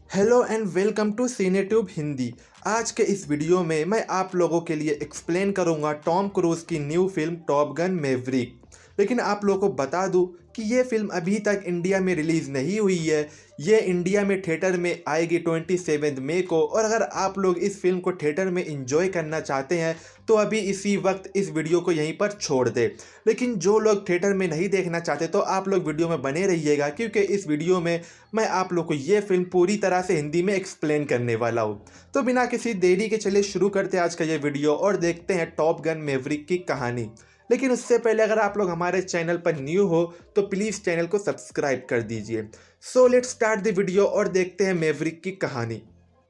Hello and welcome to CineTube Hindi. आज के इस वीडियो में मैं आप लोगों के लिए एक्सप्लेन करूंगा टॉम क्रूज की new film top gun Maverick. लेकिन आप लोगों को बता दूं कि ये फिल्म अभी तक इंडिया में रिलीज़ नहीं हुई है। ये इंडिया में थिएटर में आएगी 27 मई को। और अगर आप लोग इस फिल्म को थिएटर में इंजॉय करना चाहते हैं तो अभी इसी वक्त इस वीडियो को यहीं पर छोड़ दें। लेकिन जो लोग थिएटर में नहीं देखना चाहते तो आप लोग वीडियो में बने रहिएगा, क्योंकि इस वीडियो में मैं आप लोग को ये फिल्म पूरी तरह से हिंदी में एक्सप्लेन करने वाला हूँ। तो बिना किसी देरी के चलिए शुरू करते हैं आज का ये वीडियो और देखते हैं टॉप गन मैवरिक की कहानी। लेकिन उससे पहले अगर आप लोग हमारे चैनल पर न्यू हो तो प्लीज़ चैनल को सब्सक्राइब कर दीजिए। So let's start the video और देखते हैं मैवरिक की कहानी।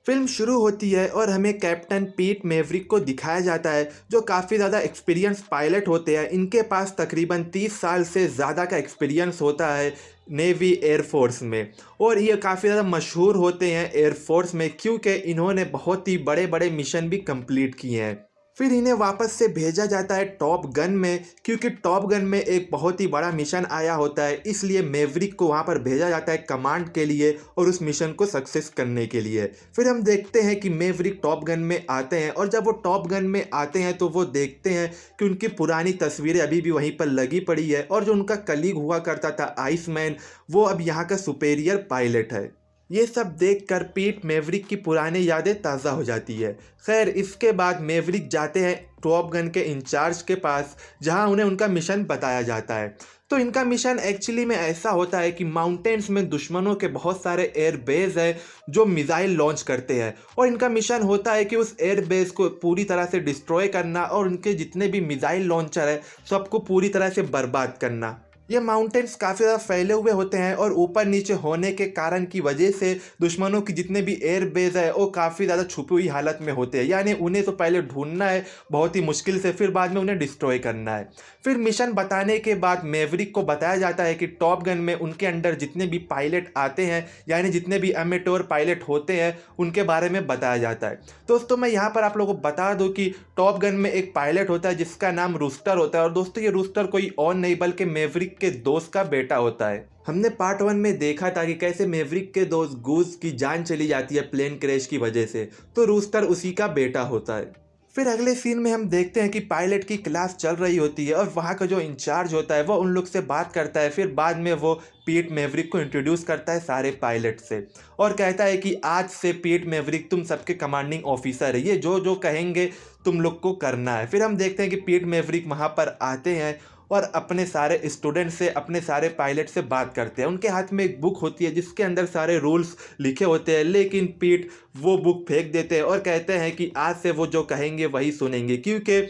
फिल्म शुरू होती है और हमें कैप्टन पीट मैवरिक को दिखाया जाता है, जो काफ़ी ज़्यादा एक्सपीरियंस पायलट होते हैं। इनके पास तकरीबन 30 साल से ज़्यादा का एक्सपीरियंस होता है नेवी एयरफोर्स में। और ये काफ़ी ज़्यादा मशहूर होते हैं एयरफोर्स में, क्योंकि इन्होंने बहुत ही बड़े बड़े मिशन भी कंप्लीट किए हैं। फिर इन्हें वापस से भेजा जाता है टॉप गन में, क्योंकि टॉप गन में एक बहुत ही बड़ा मिशन आया होता है। इसलिए मैवरिक को वहाँ पर भेजा जाता है कमांड के लिए और उस मिशन को सक्सेस करने के लिए। फिर हम देखते हैं कि मैवरिक टॉप गन में आते हैं और जब वो टॉप गन में आते हैं तो वो देखते हैं कि उनकी पुरानी तस्वीरें अभी भी वहीं पर लगी पड़ी है। और जो उनका कलीग हुआ करता था आइसमैन, वो अब यहाँ का सुपेरियर पायलट है। ये सब देखकर पीट मैवरिक की पुरानी यादें ताज़ा हो जाती है। खैर, इसके बाद मैवरिक जाते हैं टॉप गन के इंचार्ज के पास, जहां उन्हें उनका मिशन बताया जाता है। तो इनका मिशन एक्चुअली में ऐसा होता है कि माउंटेन्स में दुश्मनों के बहुत सारे एयर बेस है जो मिसाइल लॉन्च करते हैं। और इनका मिशन होता है कि उस एयर बेस को पूरी तरह से डिस्ट्रॉय करना और उनके जितने भी मिसाइल लॉन्चर है सबको पूरी तरह से बर्बाद करना। ये माउंटेन्स काफ़ी ज़्यादा फैले हुए होते हैं और ऊपर नीचे होने के कारण की वजह से दुश्मनों की जितने भी एयर बेस है वो काफ़ी ज़्यादा छुपी हुई हालत में होते हैं। यानी उन्हें तो पहले ढूंढना है बहुत ही मुश्किल से, फिर बाद में उन्हें डिस्ट्रॉय करना है। फिर मिशन बताने के बाद मैवरिक को बताया जाता है कि टॉप गन में उनके अंडर जितने भी पायलट आते हैं, यानी जितने भी अमेटोर पायलट होते हैं, उनके बारे में बताया जाता है। दोस्तों, मैं यहाँ पर आप लोगों को बता दूँ कि टॉप गन में एक पायलट होता है जिसका नाम रूस्टर होता है। और दोस्तों, ये रूस्टर कोई और नहीं बल्कि मैवरिक के दोस्त का बेटा होता है। हमने पार्ट 1 में देखा था कि कैसे मैवरिक के दोस्त गूज की जान चली जाती है प्लेन क्रैश की वजह से, तो रूस्टर उसी का बेटा होता है। फिर अगले सीन में हम देखते हैं कि पायलट की क्लास चल रही होती है और वहाँ का जो इंचार्ज होता है वो उन लोग से बात करता है। फिर बाद में वो पीट मैवरिक को इंट्रोड्यूस करता है सारे पायलट से और कहता है कि आज से पीट मैवरिक तुम सबके कमांडिंग ऑफिसर है, ये जो जो कहेंगे तुम लोग को करना है। फिर हम देखते हैं कि पीट मैवरिक वहाँ पर आते हैं और अपने सारे स्टूडेंट से, अपने सारे पायलट से बात करते हैं। उनके हाथ में एक बुक होती है जिसके अंदर सारे रूल्स लिखे होते हैं, लेकिन पीट वो बुक फेंक देते हैं और कहते हैं कि आज से वो जो कहेंगे वही सुनेंगे, क्योंकि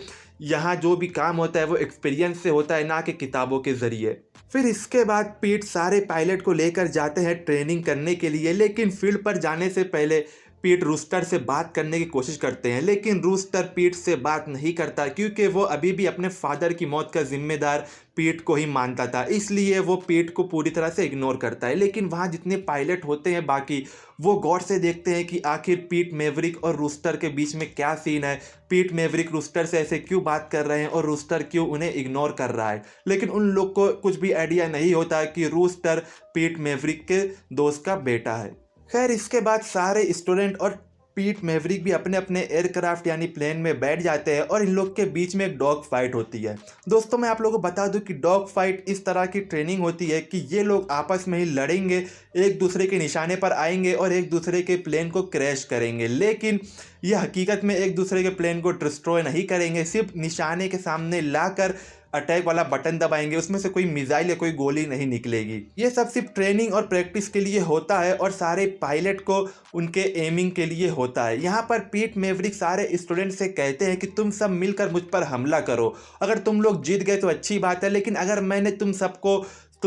यहाँ जो भी काम होता है वो एक्सपीरियंस से होता है, ना कि किताबों के ज़रिए। फिर इसके बाद पीट सारे पायलट को लेकर जाते हैं ट्रेनिंग करने के लिए, लेकिन फील्ड पर जाने से पहले पीट रूस्टर से बात करने की कोशिश करते हैं। लेकिन रूस्टर पीट से बात नहीं करता, क्योंकि वो अभी भी अपने फादर की मौत का जिम्मेदार पीट को ही मानता था। इसलिए वो पीट को पूरी तरह से इग्नोर करता है। लेकिन वहाँ जितने पायलट होते हैं बाकी, वो गौर से देखते हैं कि आखिर पीट मैवरिक और रूस्टर के बीच में क्या सीन है। पीट मैवरिक रूस्टर से ऐसे क्यों बात कर रहे हैं और रूस्टर क्यों उन्हें इग्नोर कर रहा है। लेकिन उन लोग को कुछ भी आइडिया नहीं होता कि रूस्टर पीट मैवरिक के दोस्त का बेटा है। खैर, इसके बाद सारे स्टूडेंट और पीट मैवरिक भी अपने अपने एयरक्राफ्ट यानी प्लेन में बैठ जाते हैं और इन लोग के बीच में एक डॉग फाइट होती है। दोस्तों, मैं आप लोगों को बता दूं कि डॉग फाइट इस तरह की ट्रेनिंग होती है कि ये लोग आपस में ही लड़ेंगे, एक दूसरे के निशाने पर आएंगे और एक दूसरे के प्लेन को क्रैश करेंगे। लेकिन ये हकीकत में एक दूसरे के प्लेन को डिस्ट्रॉय नहीं करेंगे, सिर्फ निशाने के सामने लाकर अटैक वाला बटन दबाएंगे, उसमें से कोई मिसाइल या कोई गोली नहीं निकलेगी। ये सब सिर्फ ट्रेनिंग और प्रैक्टिस के लिए होता है और सारे पायलट को उनके एमिंग के लिए होता है। यहाँ पर पीट मैवरिक सारे स्टूडेंट से कहते हैं कि तुम सब मिलकर मुझ पर हमला करो। अगर तुम लोग जीत गए तो अच्छी बात है, लेकिन अगर मैंने तुम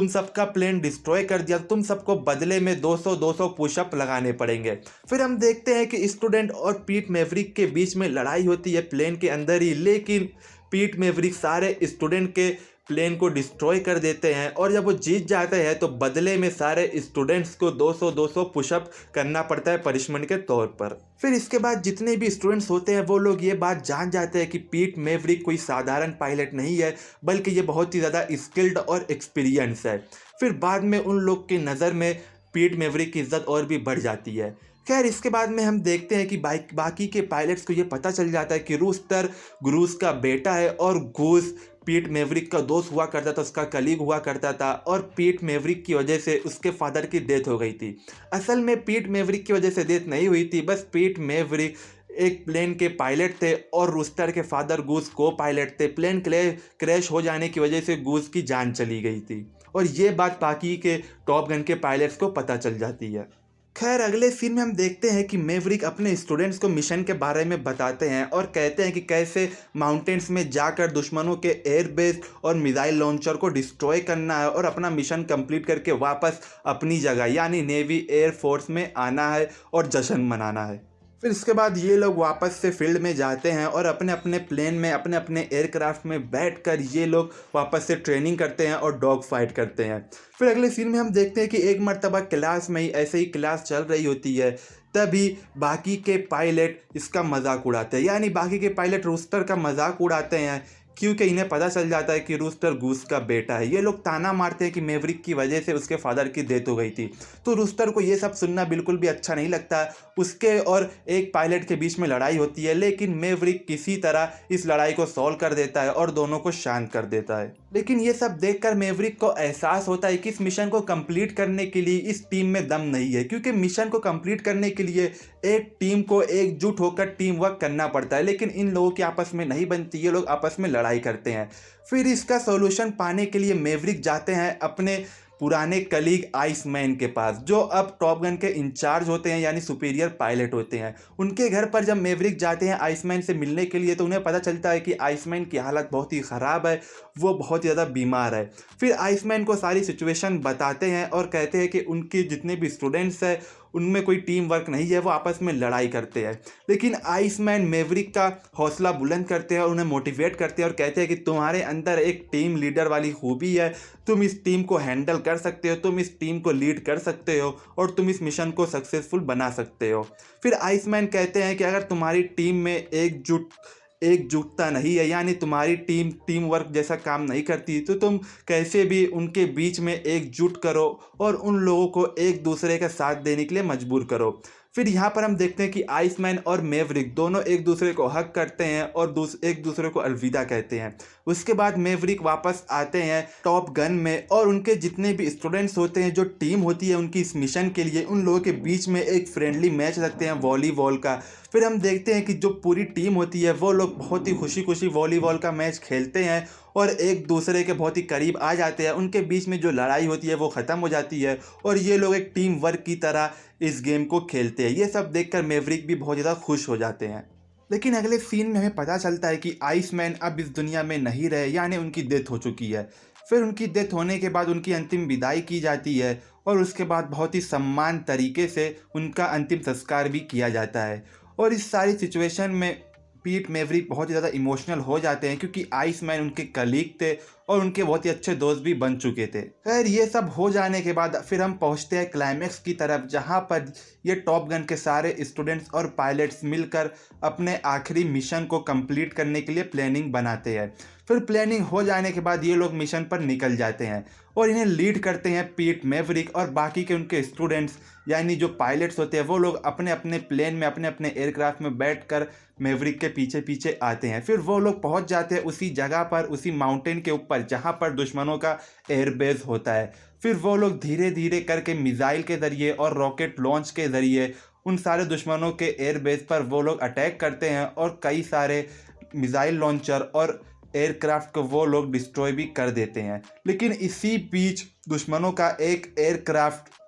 सबका प्लेन डिस्ट्रॉय कर दिया तो तुम सबको बदले में 200 पुशअप लगाने पड़ेंगे। फिर हम देखते हैं कि स्टूडेंट और पीट मैवरिक के बीच में लड़ाई होती है प्लेन के अंदर ही, लेकिन पीट मैवरिक सारे स्टूडेंट के प्लेन को डिस्ट्रॉय कर देते हैं और जब वो जीत जाते हैं तो बदले में सारे स्टूडेंट्स को 200 पुशअप करना पड़ता है पनिशमेंट के तौर पर। फिर इसके बाद जितने भी स्टूडेंट्स होते हैं वो लोग ये बात जान जाते हैं कि पीट मैवरिक कोई साधारण पायलट नहीं है, बल्कि ये बहुत ही ज़्यादा स्किल्ड और एक्सपीरियंस है। फिर बाद में उन लोग की नज़र में पीट मैवरिक की इज्जत और भी बढ़ जाती है। खैर इसके बाद में हम देखते हैं कि बाकी के पायलट्स को ये पता चल जाता है कि रूस्टर ग्रूस का बेटा है और गूस पीट मैवरिक का दोस्त हुआ करता था, उसका कलीग हुआ करता था, और पीट मैवरिक की वजह से उसके फादर की डेथ हो गई थी। असल में पीट मैवरिक की वजह से डेथ नहीं हुई थी, बस पीट मैवरिक एक प्लेन के पायलट थे और रूस्टर के फादर गूस को पायलट थे। प्लेन क्रैश हो जाने की वजह से गूस की जान चली गई थी और ये बात बाकी के टॉप गन के पायलट्स को पता चल जाती है। खैर अगले सीन में हम देखते हैं कि मैवरिक अपने स्टूडेंट्स को मिशन के बारे में बताते हैं और कहते हैं कि कैसे माउंटेन्स में जाकर दुश्मनों के एयरबेस और मिसाइल लॉन्चर को डिस्ट्रॉय करना है और अपना मिशन कंप्लीट करके वापस अपनी जगह यानी नेवी एयरफोर्स में आना है और जश्न मनाना है। फिर इसके बाद ये लोग वापस से फील्ड में जाते हैं और अपने अपने प्लेन में अपने अपने एयरक्राफ्ट में बैठकर ये लोग वापस से ट्रेनिंग करते हैं और डॉग फाइट करते हैं। फिर अगले सीन में हम देखते हैं कि एक मर्तबा क्लास में ही ऐसे ही क्लास चल रही होती है, तभी बाकी के पायलट इसका मजाक उड़ाते हैं, यानी बाकी के पायलट रूस्टर का मजाक उड़ाते हैं क्योंकि इन्हें पता चल जाता है कि रूस्टर गूस का बेटा है। ये लोग ताना मारते हैं कि मैवरिक की वजह से उसके फादर की डेथ हो गई थी। तो रूस्टर को ये सब सुनना बिल्कुल भी अच्छा नहीं लगता। उसके और एक पायलट के बीच में लड़ाई होती है, लेकिन मैवरिक किसी तरह इस लड़ाई को सॉल्व कर देता है और दोनों को शांत कर देता है। लेकिन ये सब देखकर मैवरिक को एहसास होता है कि इस मिशन को कंप्लीट करने के लिए इस टीम में दम नहीं है, क्योंकि मिशन को कंप्लीट करने के लिए एक टीम को एकजुट होकर टीम वर्क करना पड़ता है, लेकिन इन लोगों की आपस में नहीं बनती। ये लोग आपस में लड़ाई करते हैं। फिर इसका सॉल्यूशन पाने के लिए मैवरिक जाते हैं अपने पुराने कलीग आइसमैन के पास, जो अब टॉप गन के इंचार्ज होते हैं यानी सुपीरियर पायलट होते हैं। उनके घर पर जब मैवरिक जाते हैं आइसमैन से मिलने के लिए तो उन्हें पता चलता है कि आइसमैन की हालत बहुत ही ख़राब है, वो बहुत ज़्यादा बीमार है। फिर आइसमैन को सारी सिचुएशन बताते हैं और कहते हैं कि उनके जितने भी स्टूडेंट्स हैं उनमें कोई टीम वर्क नहीं है, वो आपस में लड़ाई करते हैं। लेकिन आइसमैन मैवरिक का हौसला बुलंद करते हैं और उन्हें मोटिवेट करते हैं और कहते हैं कि तुम्हारे अंदर एक टीम लीडर वाली खूबी है, तुम इस टीम को हैंडल कर सकते हो, तुम इस टीम को लीड कर सकते हो और तुम इस मिशन को सक्सेसफुल बना सकते हो। फिर आइसमैन कहते हैं कि अगर तुम्हारी टीम में एकजुटता नहीं है, यानी तुम्हारी टीम वर्क जैसा काम नहीं करती, तो तुम कैसे भी उनके बीच में एकजुट करो और उन लोगों को एक दूसरे का साथ देने के लिए मजबूर करो। फिर यहाँ पर हम देखते हैं कि आइसमैन और मैवरिक दोनों एक दूसरे को हक करते हैं और एक दूसरे को अलविदा कहते हैं। उसके बाद मैवरिक वापस आते हैं टॉप गन में और उनके जितने भी स्टूडेंट्स होते हैं, जो टीम होती है उनकी इस मिशन के लिए, उन लोगों के बीच में एक फ्रेंडली मैच रखते हैं वॉलीबॉल का। फिर हम देखते हैं कि जो पूरी टीम होती है वो लोग बहुत ही खुशी खुशी वॉलीबॉल का मैच खेलते हैं और एक दूसरे के बहुत ही करीब आ जाते हैं। उनके बीच में जो लड़ाई होती है वो ख़त्म हो जाती है और ये लोग एक टीम वर्क की तरह इस गेम को खेलते हैं। ये सब देखकर मैवरिक भी बहुत ज़्यादा खुश हो जाते हैं। लेकिन अगले सीन में हमें पता चलता है कि आइसमैन अब इस दुनिया में नहीं रहे, यानी उनकी डेथ हो चुकी है। फिर उनकी डेथ होने के बाद उनकी अंतिम विदाई की जाती है और उसके बाद बहुत ही सम्मान तरीके से उनका अंतिम संस्कार भी किया जाता है। और इस सारी सिचुएशन में पीट मैवरिक बहुत ही ज़्यादा इमोशनल हो जाते हैं क्योंकि आइसमैन उनके कलीग थे और उनके बहुत ही अच्छे दोस्त भी बन चुके थे। खैर ये सब हो जाने के बाद फिर हम पहुंचते हैं क्लाइमैक्स की तरफ, जहां पर ये टॉप गन के सारे स्टूडेंट्स और पायलट्स मिलकर अपने आखिरी मिशन को कंप्लीट करने के लिए प्लानिंग बनाते हैं। फिर प्लानिंग हो जाने के बाद ये लोग मिशन पर निकल जाते हैं और इन्हें लीड करते हैं पीट मैवरिक और बाकी के उनके स्टूडेंट्स यानी जो पायलट्स होते हैं वो लोग अपने अपने प्लेन में अपने अपने एयरक्राफ्ट में बैठकर मैवरिक के पीछे पीछे आते हैं। फिर वो लोग पहुंच जाते हैं उसी जगह पर, उसी माउंटेन के ऊपर जहां पर दुश्मनों का एयरबेस होता है। फिर वो लोग धीरे धीरे करके मिसाइल के ज़रिए और रॉकेट लॉन्च के ज़रिए उन सारे दुश्मनों के एयरबेस पर वो लोग अटैक करते हैं और कई सारे मिसाइल लॉन्चर और एयरक्राफ्ट को वो लोग डिस्ट्रॉय भी कर देते हैं। लेकिन इसी बीच दुश्मनों का एक एयरक्राफ्ट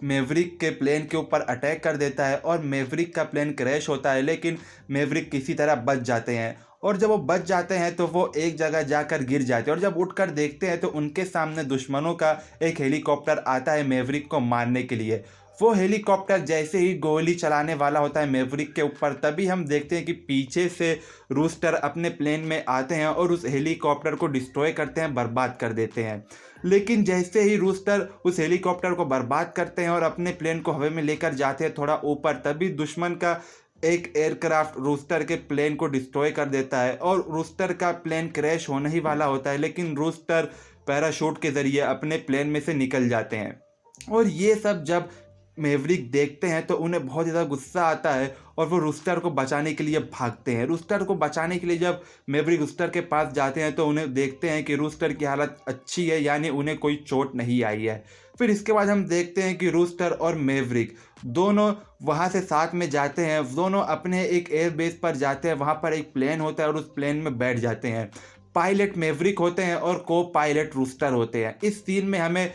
मैवरिक के प्लेन के ऊपर अटैक कर देता है और मैवरिक का प्लेन क्रैश होता है, लेकिन मैवरिक किसी तरह बच जाते हैं। और जब वो बच जाते हैं तो वो एक जगह जाकर गिर जाते हैं और जब उठकर देखते हैं तो उनके सामने दुश्मनों का एक हेलीकॉप्टर आता है मैवरिक को मारने के लिए। वो हेलीकॉप्टर जैसे ही गोली चलाने वाला होता है मैवरिक के ऊपर, तभी हम देखते हैं कि पीछे से रूस्टर अपने प्लेन में आते हैं और उस हेलीकॉप्टर को डिस्ट्रॉय करते हैं, बर्बाद कर देते हैं। लेकिन जैसे ही रूस्टर उस हेलीकॉप्टर को बर्बाद करते हैं और अपने प्लेन को हवा में लेकर जाते हैं थोड़ा ऊपर, तभी दुश्मन का एक एयरक्राफ्ट रूस्टर के प्लेन को डिस्ट्रॉय कर देता है और रूस्टर का प्लेन क्रैश होने ही वाला होता है, लेकिन रूस्टर पैराशूट के ज़रिए अपने प्लेन में से निकल जाते हैं। और ये सब जब मैवरिक देखते हैं तो उन्हें बहुत ज़्यादा गुस्सा आता है और वो रूस्टर को बचाने के लिए भागते हैं। रूस्टर को बचाने के लिए जब मैवरिक रूस्टर के पास जाते हैं तो उन्हें देखते हैं कि रूस्टर की हालत अच्छी है, यानी उन्हें कोई चोट नहीं आई है। फिर इसके बाद हम देखते हैं कि रूस्टर और मैवरिक दोनों वहाँ से साथ में जाते हैं। दोनों अपने एक एयरबेस पर जाते हैं, वहाँ पर एक प्लेन होता है और उस प्लेन में बैठ जाते हैं। पायलट मैवरिक होते हैं और को पायलट रूस्टर होते हैं। इस सीन में हमें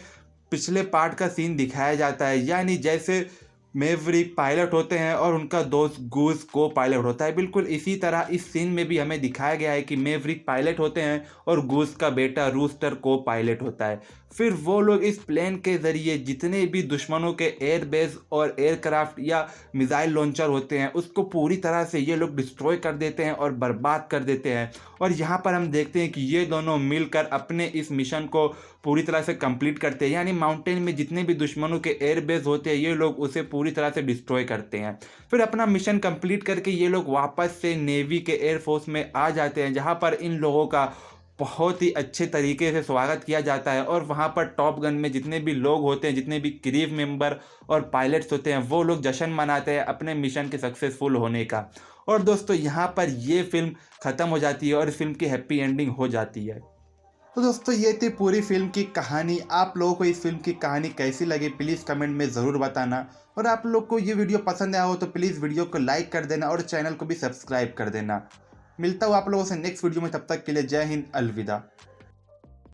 पिछले पार्ट का सीन दिखाया जाता है, यानी जैसे मैवरिक पायलट होते हैं और उनका दोस्त गूज को पायलट होता है, बिल्कुल इसी तरह इस सीन में भी हमें दिखाया गया है कि मैवरिक पायलट होते हैं और गूज का बेटा रूस्टर को पायलट होता है। फिर वो लोग इस प्लेन के ज़रिए जितने भी दुश्मनों के एयरबेस और एयरक्राफ्ट या मिसाइल लॉन्चर होते हैं उसको पूरी तरह से ये लोग डिस्ट्रॉय कर देते हैं और बर्बाद कर देते हैं। और यहाँ पर हम देखते हैं कि ये दोनों मिलकर अपने इस मिशन को पूरी तरह से कंप्लीट करते हैं, यानी माउंटेन में जितने भी दुश्मनों के एयरबेस होते हैं ये लोग उसे पूरी तरह से डिस्ट्रॉय करते हैं। फिर अपना मिशन कंप्लीट करके ये लोग वापस से नेवी के एयरफोर्स में आ जाते हैं, जहाँ पर इन लोगों का बहुत ही अच्छे तरीके से स्वागत किया जाता है। और वहाँ पर टॉप गन में जितने भी लोग होते हैं, जितने भी क्रू मेंबर और पायलट्स होते हैं, वो लोग जश्न मनाते हैं अपने मिशन के सक्सेसफुल होने का। और दोस्तों यहाँ पर ये फिल्म ख़त्म हो जाती है और इस फिल्म की हैप्पी एंडिंग हो जाती है। तो दोस्तों ये थी पूरी फिल्म की कहानी। आप लोगों को इस फिल्म की कहानी कैसी लगी प्लीज़ कमेंट में ज़रूर बताना। और आप लोग को ये वीडियो पसंद आया हो तो प्लीज़ वीडियो को लाइक कर देना और चैनल को भी सब्सक्राइब कर देना। मिलता हूँ आप लोगों से नेक्स्ट वीडियो में, तब तक के लिए जय हिंद, अलविदा।